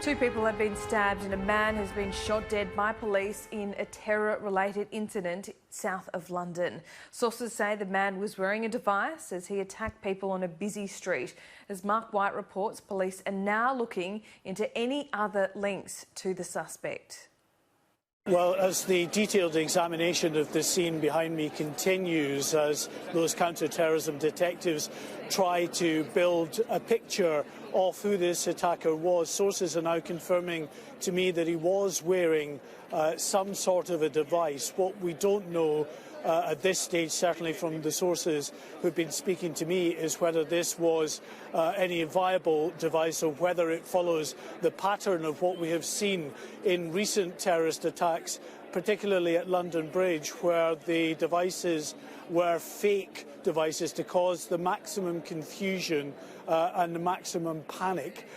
Two people have been stabbed and a man has been shot dead by police in a terror-related incident south of London. Sources say the man was wearing a device as he attacked people on a busy street. As Mark White reports, police are now looking into any other links to the suspect. Well, as the detailed examination of the scene behind me continues, as those counter-terrorism detectives try to build a picture of who this attacker was, sources are now confirming to me that he was wearing some sort of a device. What we don't know at this stage, certainly from the sources who've been speaking to me, is whether this was any viable device or whether it follows the pattern of what we have seen in recent terrorist attacks, particularly at London Bridge, where the devices were fake devices to cause the maximum confusion and the maximum panic.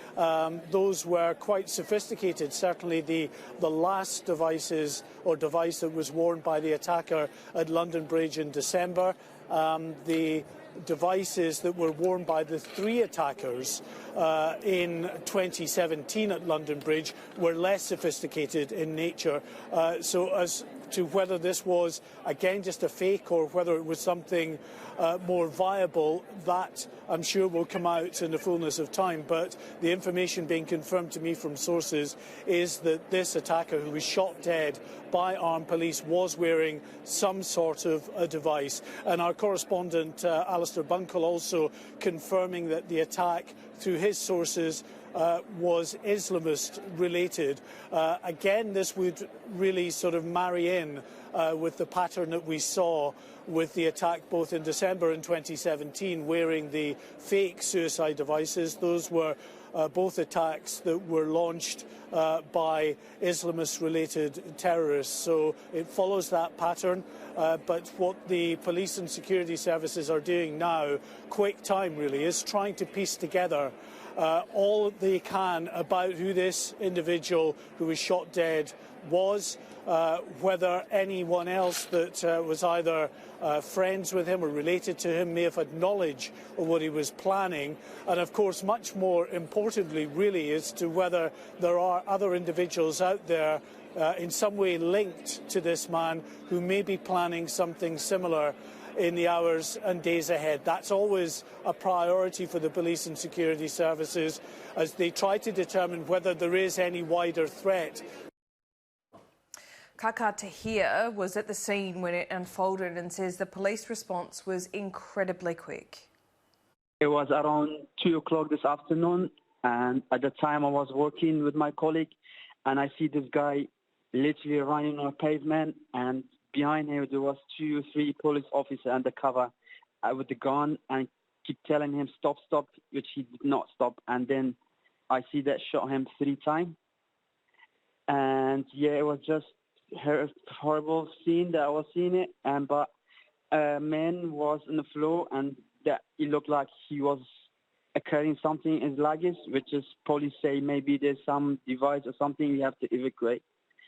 Those were quite sophisticated. Certainly the last devices or device that was worn by the attacker at London Bridge in December, the devices that were worn by the three attackers in 2017 at London Bridge were less sophisticated in nature. So as to whether this was, again, just a fake or whether it was something more viable, that I'm sure will come out in the fullness of time. But the information being confirmed to me from sources is that this attacker, who was shot dead by armed police, was wearing some sort of a device. And our correspondent, Alistair Bunkle, also confirming that the attack, through his sources, was Islamist related. Again, this would really sort of marry in with the pattern that we saw with the attack both in December in 2017, wearing the fake suicide devices. Those were both attacks that were launched by Islamist-related terrorists. So it follows that pattern. But what the police and security services are doing now, quick time really, is trying to piece together all they can about who this individual who was shot dead was, whether anyone else that was either friends with him or related to him may have had knowledge of what he was planning, and of course much more importantly really is to whether there are other individuals out there in some way linked to this man who may be planning something similar in the hours and days ahead. That's always a priority for the police and security services as they try to determine whether there is any wider threat. Kaka Tahir was at the scene when it unfolded and says the police response was incredibly quick. It was around 2 o'clock this afternoon, and at the time I was working with my colleague, and I see this guy literally running on a pavement, and behind him there was 2 or 3 police officers undercover with the gun and keep telling him stop, which he did not stop. And then I see that shot him 3 times. And yeah, it was just a horrible scene that I was seeing it. But a man was on the floor and that it looked like he was carrying something in his luggage, which is police say maybe there's some device or something we have to evacuate.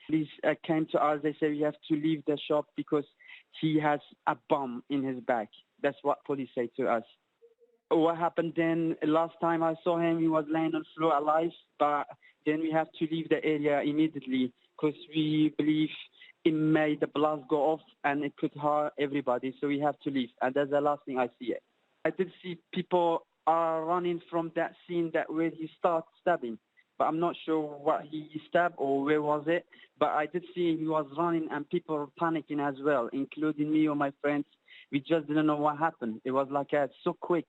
Police came to us, they said we have to leave the shop because he has a bomb in his bag. That's what police say to us. What happened then, last time I saw him, he was laying on the floor alive, but then we have to leave the area immediately because we believe it made the blast go off and it could hurt everybody, so we have to leave. And that's the last thing I see it. I did see people are running from that scene that where he started stabbing. But I'm not sure what he stabbed or where was it. But I did see he was running and people were panicking as well, including me or my friends. We just didn't know what happened. It was like so quick.